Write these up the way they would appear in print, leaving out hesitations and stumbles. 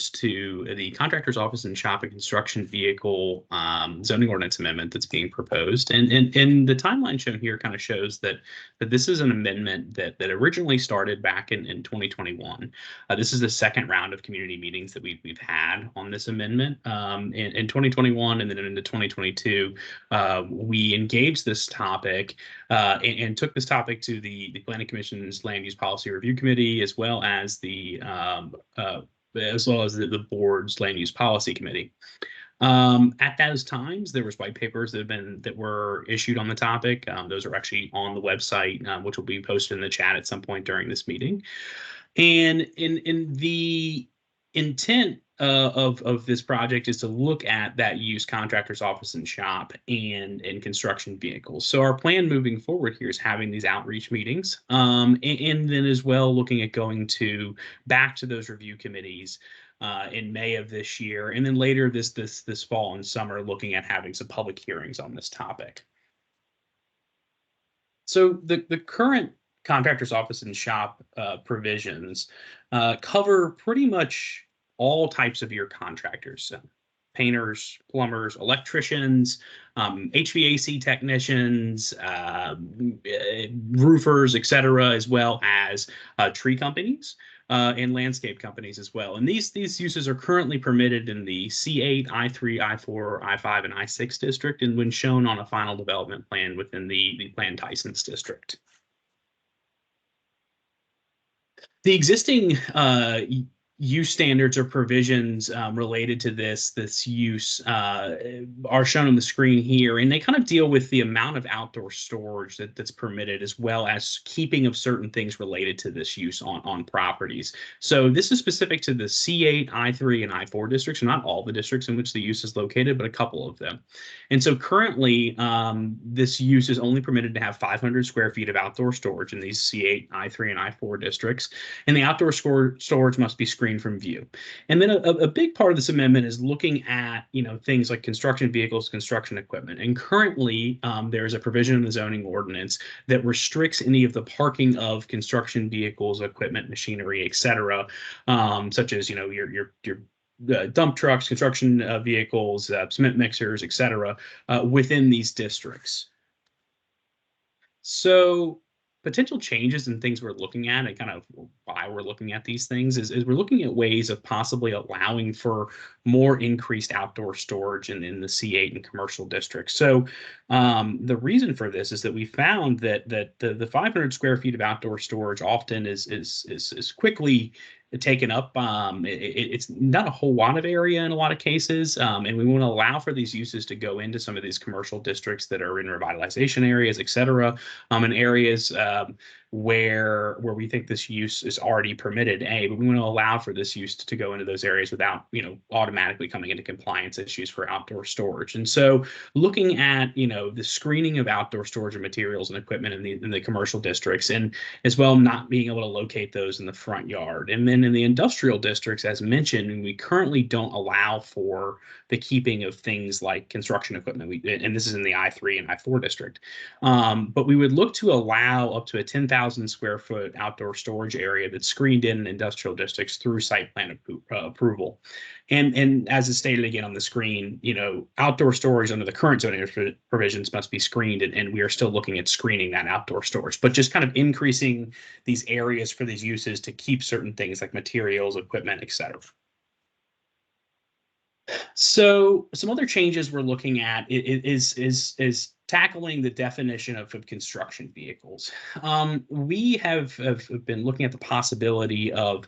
to the Contractor's Office and Shop and Construction Vehicle zoning ordinance amendment that's being proposed. And the timeline shown here kind of shows that this is an amendment that originally started back in 2021. This is the second round of community meetings that we've had on this amendment. In 2021 and then into 2022, we engaged this topic and took this topic to the Planning Commission's Land Use Policy Review Committee, as well as the board's Land Use Policy Committee. At those times, there was white papers that were issued on the topic. Those are actually on the website, which will be posted in the chat at some point during this meeting. And in the intent of this project is to look at that use, contractor's office and shop, and construction vehicles. So our plan moving forward here is having these outreach meetings, and then as well looking at going back to those review committees in May of this year, and then later this fall and summer, looking at having some public hearings on this topic. So the current contractor's office and shop provisions cover pretty much all types of your contractors, so painters, plumbers, electricians, HVAC technicians, roofers, etc., as well as tree companies and landscape companies as well. And these uses are currently permitted in the C8, I3, I4, I5, and I6 district, and when shown on a final development plan within the Planned Tysons district. The existing use standards or provisions related to this use are shown on the screen here, and they kind of deal with the amount of outdoor storage that's permitted, as well as keeping of certain things related to this use on properties. So this is specific to the C8, I3, and I4 districts, not all the districts in which the use is located, but a couple of them. And so currently, this use is only permitted to have 500 square feet of outdoor storage in these C8, I3, and I4 districts, and the outdoor storage must be screened from view. And then a big part of this amendment is looking at things like construction vehicles, construction equipment. And currently there is a provision in the zoning ordinance that restricts any of the parking of construction vehicles, equipment, machinery, etc., such as your dump trucks, construction vehicles, cement mixers, etc., within these districts. So potential changes and things we're looking at, and kind of why we're looking at these things, is we're looking at ways of possibly allowing for more increased outdoor storage in the C8 and commercial districts. So the reason for this is that we found that the 500 square feet of outdoor storage often is quickly taken up. It's not a whole lot of area in a lot of cases, and we want to allow for these uses to go into some of these commercial districts that are in revitalization areas, et cetera, and areas where we think this use is already permitted, but we want to allow for this use to go into those areas without automatically coming into compliance issues for outdoor storage. And so looking at the screening of outdoor storage of materials and equipment in the commercial districts, and as well not being able to locate those in the front yard. And then in the industrial districts, as mentioned, we currently don't allow for the keeping of things like construction equipment, and this is in the I3 and I4 district, but we would look to allow up to a 10,000 square foot outdoor storage area that's screened in industrial districts through site plan approval. And as is stated again on the screen, outdoor storage under the current zoning provisions must be screened, and we are still looking at screening that outdoor storage, but just kind of increasing these areas for these uses to keep certain things like materials, equipment, etc. So some other changes we're looking at is tackling the definition of construction vehicles. We have been looking at the possibility of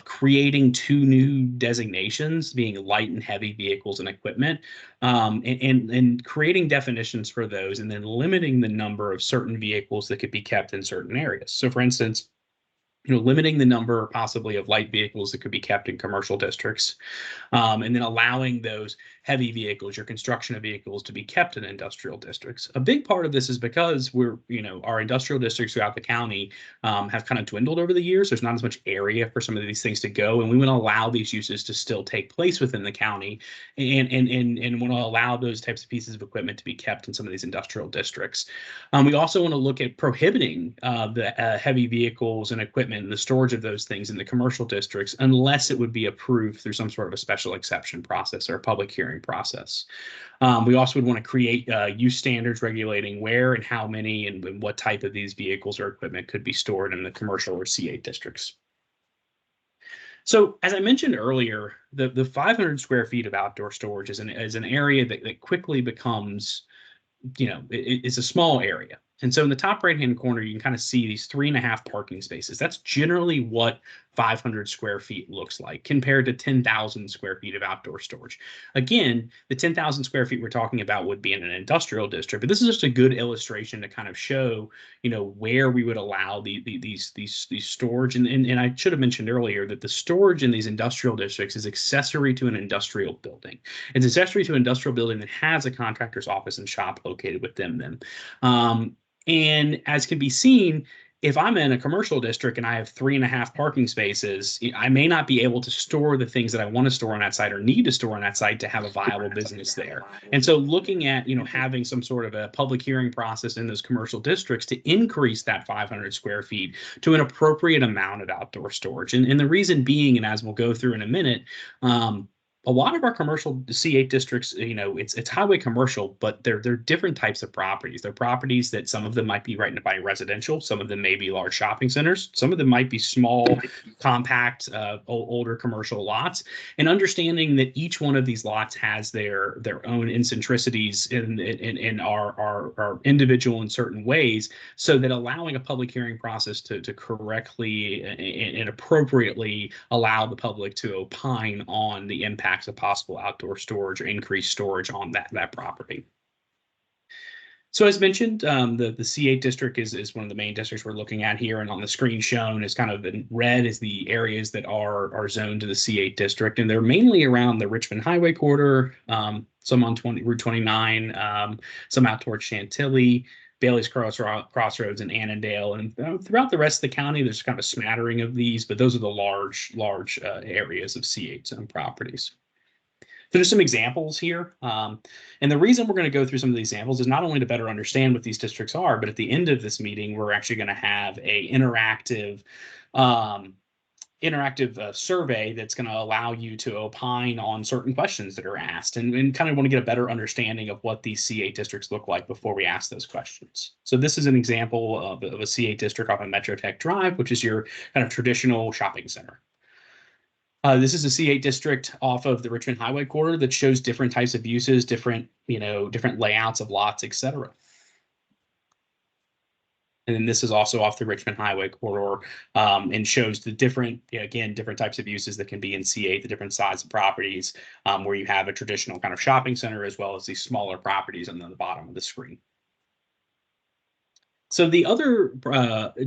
creating two new designations, being light and heavy vehicles and equipment, and creating definitions for those, and then limiting the number of certain vehicles that could be kept in certain areas. So for instance, limiting the number possibly of light vehicles that could be kept in commercial districts, and then allowing those heavy vehicles, your construction vehicles, to be kept in industrial districts. A big part of this is because our industrial districts throughout the county have kind of dwindled over the years. There's not as much area for some of these things to go, and we want to allow these uses to still take place within the county, and want to allow those types of pieces of equipment to be kept in some of these industrial districts. We also want to look at prohibiting the heavy vehicles and equipment and the storage of those things in the commercial districts unless it would be approved through some sort of a special exception process or a public hearing process. We also would want to create use standards regulating where and how many and what type of these vehicles or equipment could be stored in the commercial or C8 districts. So as I mentioned earlier, the 500 square feet of outdoor storage is an area that quickly becomes, it's a small area. And so in the top right-hand corner, you can kind of see these 3.5 parking spaces. That's generally what 500 square feet looks like compared to 10,000 square feet of outdoor storage. Again, the 10,000 square feet we're talking about would be in an industrial district, but this is just a good illustration to kind of show, where we would allow these storage. And I should have mentioned earlier that the storage in these industrial districts is accessory to an industrial building. It's accessory to an industrial building that has a contractor's office and shop located within them. And as can be seen, if I'm in a commercial district and I have 3.5 parking spaces, I may not be able to store the things that I want to store on that site or need to store on that site to have a viable business there. And so looking at, having some sort of a public hearing process in those commercial districts to increase that 500 square feet to an appropriate amount of outdoor storage. And the reason being, and as we'll go through in a minute, a lot of our commercial C8 districts, it's highway commercial, but they're different types of properties. They're properties that some of them might be right by residential, some of them may be large shopping centers, some of them might be small, compact, older commercial lots. And understanding that each one of these lots has their own eccentricities and are individual in certain ways, so that allowing a public hearing process to correctly and appropriately allow the public to opine on the impact of possible outdoor storage or increased storage on that property. So as mentioned, the C8 district is one of the main districts we're looking at here, and on the screen shown is kind of in red is the areas that are zoned to the C8 district, and they're mainly around the Richmond Highway corridor, some on Route 29, some out towards Chantilly, Bailey's Crossroads, and Annandale, and throughout the rest of the county, there's kind of a smattering of these, but those are the large areas of C8 zone properties. So there's some examples here. And the reason we're going to go through some of these examples is not only to better understand what these districts are, but at the end of this meeting, we're actually going to have a interactive survey that's going to allow you to opine on certain questions that are asked, and kind of want to get a better understanding of what these C8 districts look like before we ask those questions. So this is an example of a C8 district off of Metro Tech Drive, which is your kind of traditional shopping center. This is a C8 district off of the Richmond Highway corridor that shows different types of uses, different layouts of lots, etc. And then this is also off the Richmond Highway corridor, and shows the different types of uses that can be in C8, the different size of properties, where you have a traditional kind of shopping center as well as these smaller properties on the bottom of the screen. So the other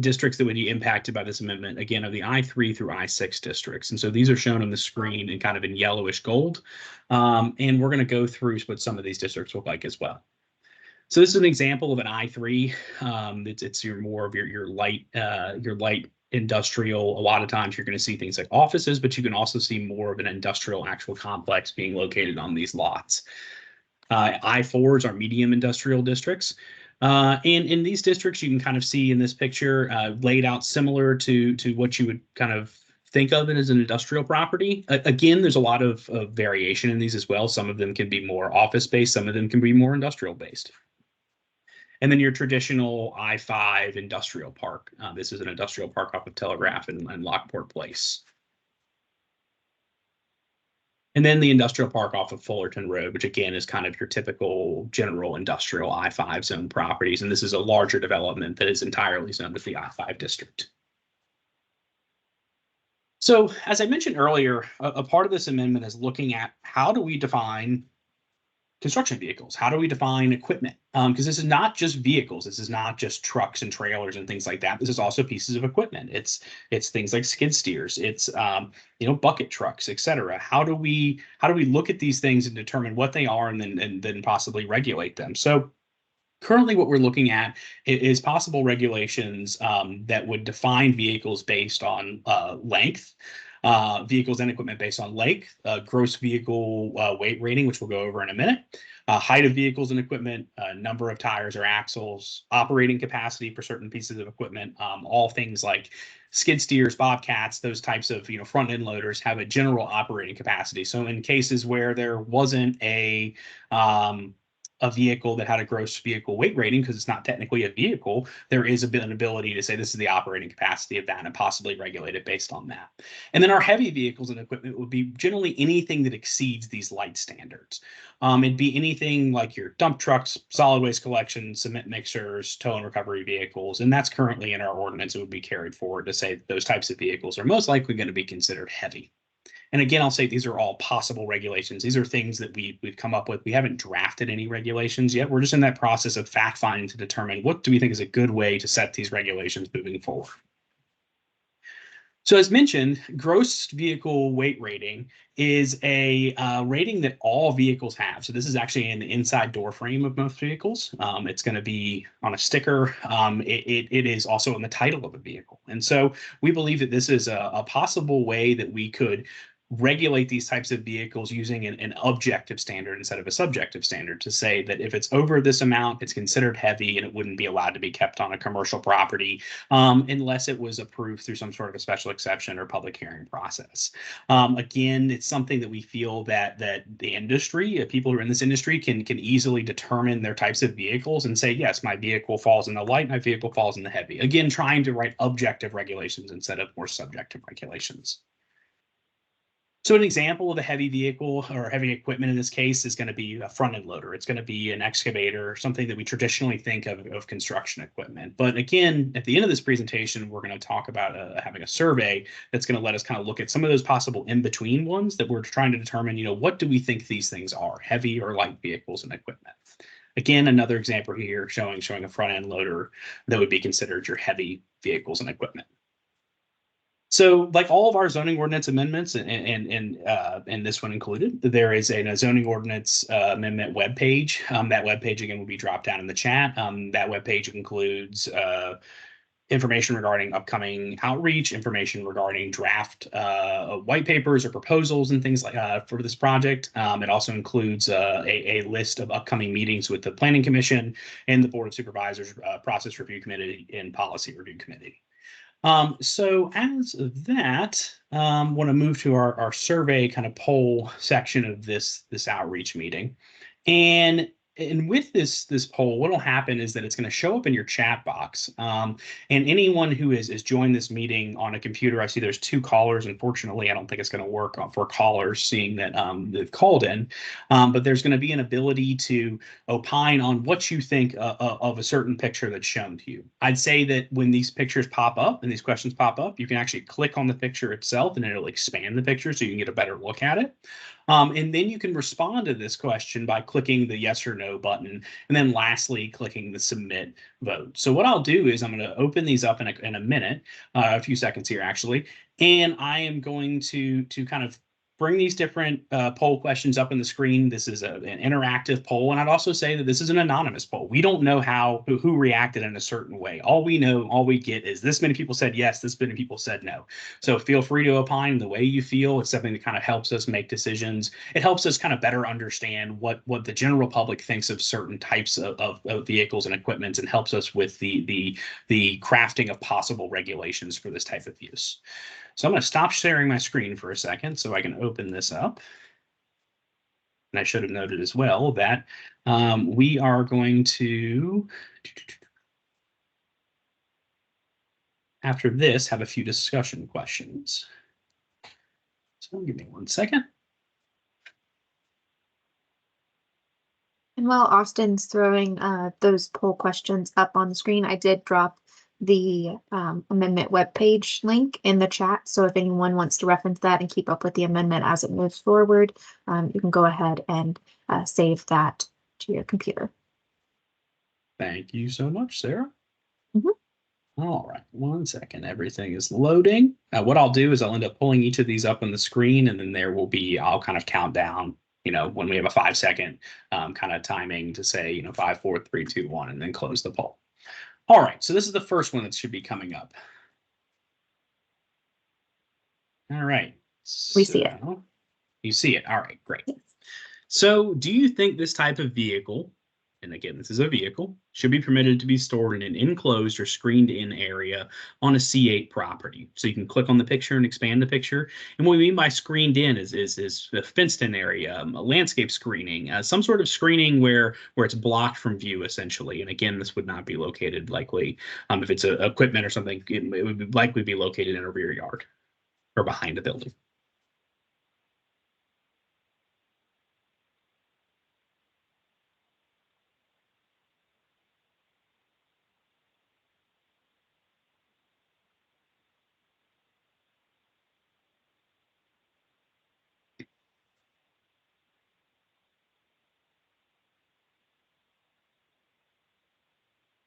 districts that would be impacted by this amendment, again, are the I3 through I6 districts. And so these are shown on the screen in kind of in yellowish gold. And we're going to go through what some of these districts look like as well. So this is an example of an I3. It's more of your light industrial. A lot of times you're going to see things like offices, but you can also see more of an industrial actual complex being located on these lots. I4s are medium industrial districts. And in these districts, you can kind of see in this picture laid out similar to what you would kind of think of it as an industrial property. Again, there's a lot of variation in these as well. Some of them can be more office-based, some of them can be more industrial-based. And then your traditional I5 industrial park. This is an industrial park off of Telegraph and Lockport Place. And then the industrial park off of Fullerton Road, which again is kind of your typical general industrial I5 zone properties. And this is a larger development that is entirely zoned with the I5 district. So as I mentioned earlier, a part of this amendment is looking at how do we define construction vehicles? How do we define equipment? Because this is not just vehicles. This is not just trucks and trailers and things like that. This is also pieces of equipment. It's things like skid steers. It's bucket trucks, etc. How do we look at these things and determine what they are and then possibly regulate them? So currently what we're looking at is possible regulations that would define vehicles based on length, vehicles and equipment based on length, gross vehicle weight rating, which we'll go over in a minute, height of vehicles and equipment, number of tires or axles, operating capacity for certain pieces of equipment, all things like skid steers, bobcats, those types of front end loaders have a general operating capacity. So in cases where there wasn't a vehicle that had a gross vehicle weight rating, because it's not technically a vehicle, there is an ability to say this is the operating capacity of that and possibly regulate it based on that. And then our heavy vehicles and equipment would be generally anything that exceeds these light standards. It'd be anything like your dump trucks, solid waste collection, cement mixers, tow and recovery vehicles. And that's currently in our ordinance. It would be carried forward to say that those types of vehicles are most likely going to be considered heavy. And again, I'll say these are all possible regulations. These are things that we've come up with. We haven't drafted any regulations yet. We're just in that process of fact finding to determine what do we think is a good way to set these regulations moving forward. So as mentioned, gross vehicle weight rating is a rating that all vehicles have. So this is actually in the inside door frame of most vehicles. It's going to be on a sticker. It is also in the title of a vehicle. And so we believe that this is a possible way that we could regulate these types of vehicles using an objective standard instead of a subjective standard, to say that if it's over this amount, it's considered heavy and it wouldn't be allowed to be kept on a commercial property unless it was approved through some sort of a special exception or public hearing process. Again, it's something that we feel that the industry, people who are in this industry can easily determine their types of vehicles and say, yes, my vehicle falls in the light, my vehicle falls in the heavy. Again, trying to write objective regulations instead of more subjective regulations. So an example of a heavy vehicle or heavy equipment in this case is going to be a front end loader. It's going to be an excavator, something that we traditionally think of construction equipment. But again, at the end of this presentation, we're going to talk about having a survey that's going to let us kind of look at some of those possible in-between ones that we're trying to determine, what do we think these things are, heavy or light vehicles and equipment. Again, another example here showing a front end loader that would be considered your heavy vehicles and equipment. So like all of our zoning ordinance amendments and this one included, there is a zoning ordinance amendment webpage. That webpage again will be dropped down in the chat. That webpage includes information regarding upcoming outreach, information regarding draft white papers or proposals and things like for this project. It also includes a list of upcoming meetings with the Planning Commission and the Board of Supervisors, Process Review Committee and Policy Review Committee. So as of that, want to move to our survey kind of poll section of this outreach meeting. And with this poll, what will happen is that it's going to show up in your chat box. And anyone who has joined this meeting on a computer, I see there's 2 callers. Unfortunately, I don't think it's going to work for callers, seeing that they've called in. But there's going to be an ability to opine on what you think of a certain picture that's shown to you. I'd say that when these pictures pop up and these questions pop up, you can actually click on the picture itself and it'll expand the picture so you can get a better look at it. And then you can respond to this question by clicking the yes or no button, and then lastly, clicking the submit vote. So what I'll do is I'm going to open these up in a minute, a few seconds here actually, and I am going to kind of bring these different poll questions up on the screen. This is an interactive poll, and I'd also say that this is an anonymous poll. We don't know who reacted in a certain way. All we get is this many people said yes, this many people said no. So feel free to opine the way you feel. It's something that kind of helps us make decisions. It helps us kind of better understand what the general public thinks of certain types of vehicles and equipment, and helps us with the crafting of possible regulations for this type of use. So I'm going to stop sharing my screen for a second so I can open this up. And I should have noted as well that we are going to, after this, have a few discussion questions. So give me 1 second. And while Austin's throwing those poll questions up on the screen, I did drop the amendment webpage link in the chat. So if anyone wants to reference that and keep up with the amendment as it moves forward, you can go ahead and save that to your computer. Thank you so much, Sarah. Mm-hmm. All right, 1 second. Everything is loading. What I'll do is I'll end up pulling each of these up on the screen, and then there will be, I'll kind of count down, when we have a 5-second kind of timing to say, 5, 4, 3, 2, 1, and then close the poll. All right, so this is the first one that should be coming up. All right. We see it. So you see it. All right, great. Yes. So, do you think this type of vehicle, and again, this is a vehicle, should be permitted to be stored in an enclosed or screened in area on a C8 property? So you can click on the picture and expand the picture. And what we mean by screened in is a fenced in area, a landscape screening, some sort of screening where it's blocked from view essentially. And again, this would not be located likely if it's a equipment or something, it would likely be located in a rear yard or behind a building.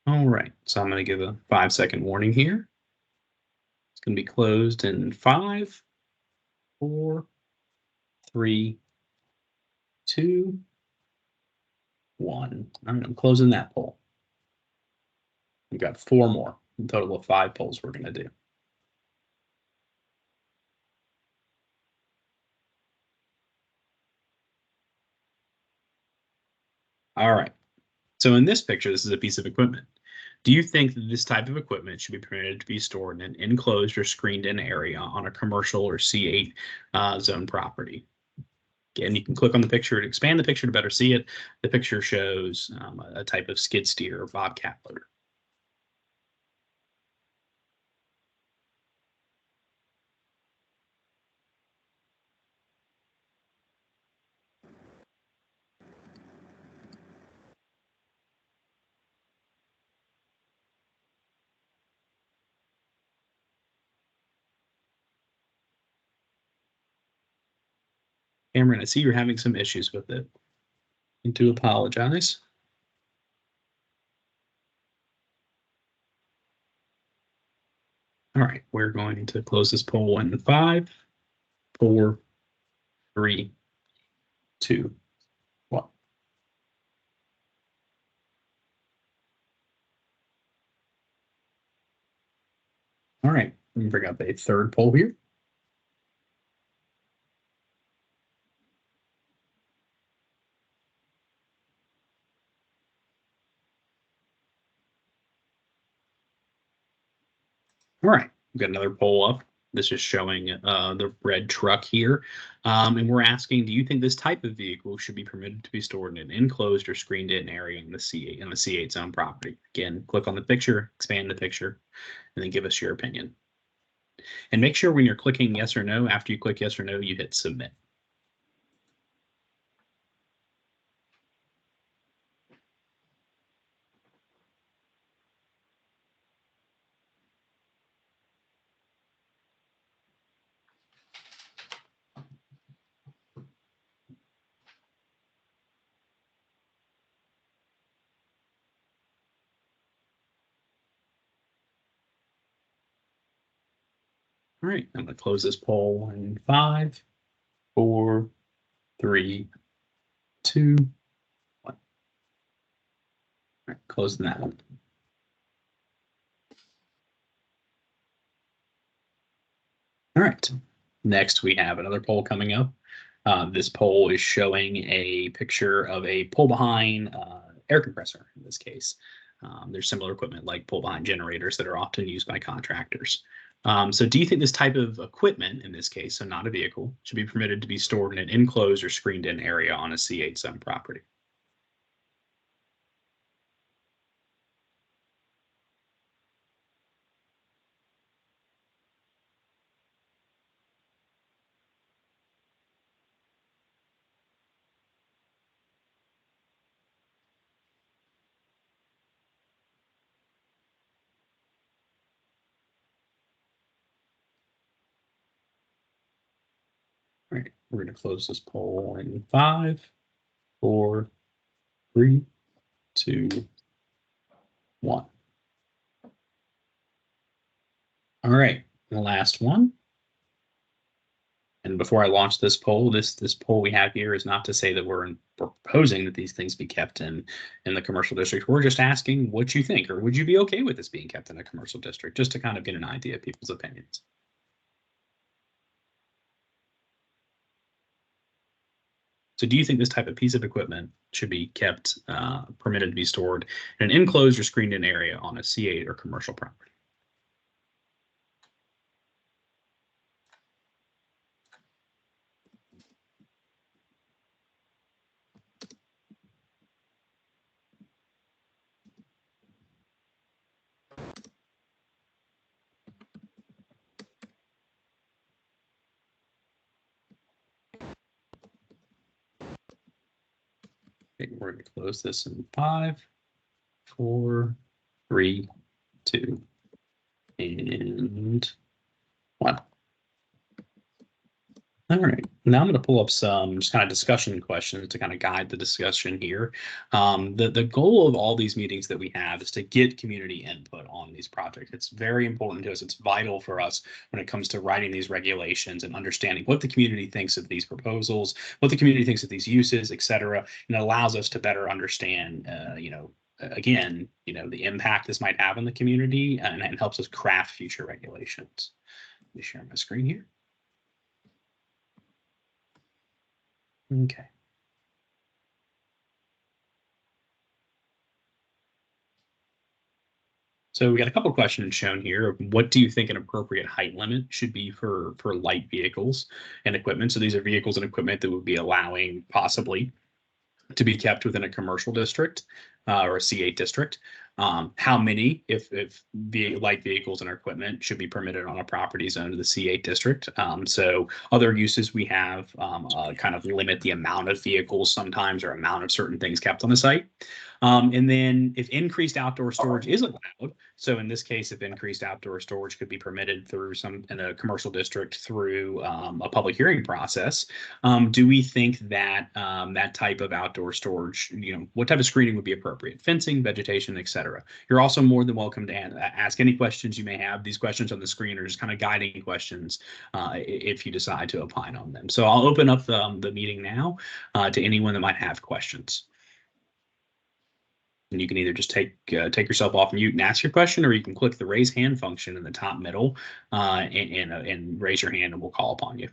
All right, so I'm going to give a 5-second warning here. It's going to be closed in 5, 4, 3, 2, 1. All right, I'm closing that poll. We've got 4 more, a total of 5 polls we're going to do. All right, so in this picture, this is a piece of equipment. Do you think that this type of equipment should be permitted to be stored in an enclosed or screened in area on a commercial or C8 zone property? Again, you can click on the picture and expand the picture to better see it. The picture shows a type of skid steer or bobcat loader. Cameron, I see you're having some issues with it. I do apologize. All right, we're going to close this poll in 5, 4, 3, 2, 1. All right, let me bring up a third poll here. All right, we've got another poll up. This is showing the red truck here. And we're asking, do you think this type of vehicle should be permitted to be stored in an enclosed or screened in area in the C8 zone property? Again, click on the picture, expand the picture, and then give us your opinion. And make sure when you're clicking yes or no, after you click yes or no, you hit submit. All right, I'm going to close this poll in 5, 4, 3, 2, 1. All right, closing that one. All right, next we have another poll coming up. This poll is showing a picture of a pull-behind air compressor in this case. There's similar equipment like pull-behind generators that are often used by contractors. So do you think this type of equipment, in this case, so not a vehicle, should be permitted to be stored in an enclosed or screened-in area on a C8 zone property? All right, we're going to close this poll in 5, 4, 3, 2, 1. All right, the last one. And before I launch this poll, this poll we have here is not to say that we're proposing that these things be kept in the commercial district. We're just asking what you think, or would you be okay with this being kept in a commercial district, just to kind of get an idea of people's opinions. So do you think this type of piece of equipment should be kept, permitted to be stored in an enclosed or screened in area on a C8 or commercial property? Okay, we're going to close this in 5, 4, 3, 2, and 1. All right, now I'm going to pull up some just kind of discussion questions to kind of guide the discussion here. The goal of all these meetings that we have is to get community input on these projects. It's very important to us. It's vital for us when it comes to writing these regulations and understanding what the community thinks of these proposals, what the community thinks of these uses, et cetera. And it allows us to better understand, again, the impact this might have on the community, and helps us craft future regulations. Let me share my screen here. Okay. So we got a couple of questions shown here. What do you think an appropriate height limit should be for light vehicles and equipment? So these are vehicles and equipment that would be allowing possibly to be kept within a commercial district, or a C8 district. How many, if the light vehicles and equipment should be permitted on a property zone to the C8 district? So other uses we have, kind of limit the amount of vehicles sometimes, or amount of certain things kept on the site. And then if increased outdoor storage is allowed, so in this case, if increased outdoor storage could be permitted through in a commercial district through a public hearing process, do we think that that type of outdoor storage, what type of screening would be appropriate? Fencing, vegetation, et cetera. You're also more than welcome to ask any questions you may have. These questions on the screen are just kind of guiding questions, if you decide to opine on them. So I'll open up the meeting now to anyone that might have questions. And you can either just take yourself off mute and ask your question, or you can click the raise hand function in the top middle, and raise your hand, and we'll call upon you.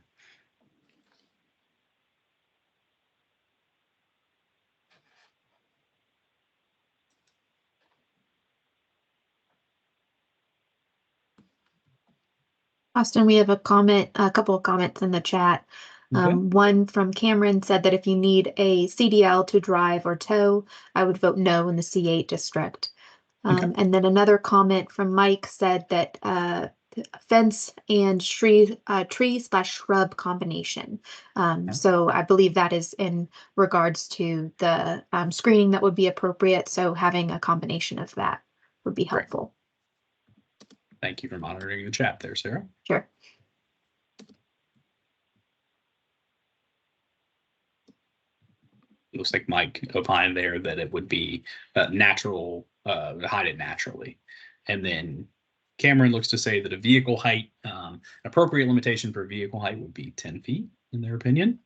Austin, we have a couple of comments in the chat. Okay. One from Cameron said that if you need a CDL to drive or tow, I would vote no in the C8 district. Okay. And then another comment from Mike said that fence and tree/shrub combination. So I believe that is in regards to the screening that would be appropriate. So having a combination of that would be helpful. Thank you for monitoring the chat there, Sarah. Sure. It looks like Mike opined there that it would be natural, hide it naturally. And then Cameron looks to say that a vehicle height, appropriate limitation for vehicle height would be 10 feet, in their opinion.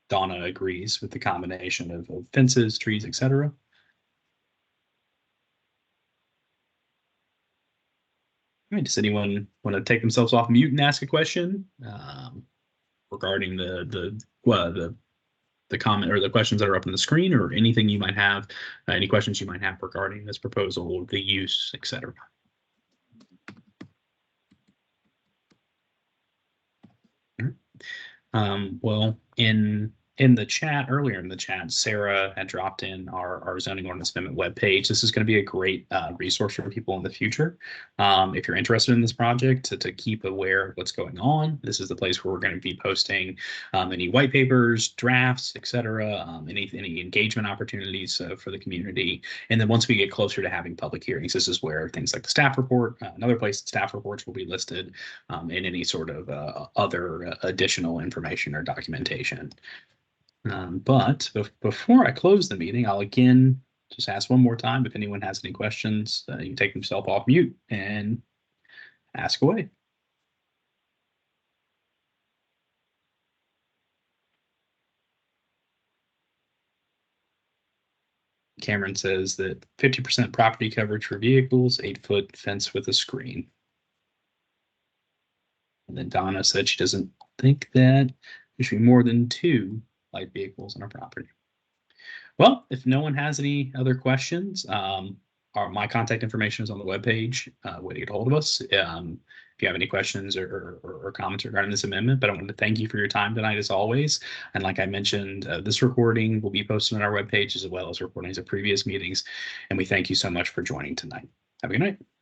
Donna agrees with the combination of fences, trees, et cetera. All right, does anyone want to take themselves off mute and ask a question regarding the comment or the questions that are up on the screen, or anything you might have, any questions you might have regarding this proposal, the use, et cetera? Well, in the chat, earlier in the chat, Sarah had dropped in our zoning ordinance amendment webpage. This is going to be a great resource for people in the future. If you're interested in this project, to keep aware of what's going on, this is the place where we're going to be posting any white papers, drafts, etc., any engagement opportunities for the community. And then once we get closer to having public hearings, this is where things like the staff report, another place that staff reports will be listed, and any sort of other additional information or documentation. But before I close the meeting, I'll again just ask one more time if anyone has any questions. You can take themselves off mute and ask away. Cameron says that 50% property coverage for vehicles, 8-foot fence with a screen. And then Donna said she doesn't think that there should be more than 2 light vehicles on our property. Well, if no one has any other questions, my contact information is on the webpage, way to get a hold of us. If you have any questions or comments regarding this amendment, but I wanted to thank you for your time tonight as always. And like I mentioned, this recording will be posted on our webpage as well as recordings of previous meetings. And we thank you so much for joining tonight. Have a good night.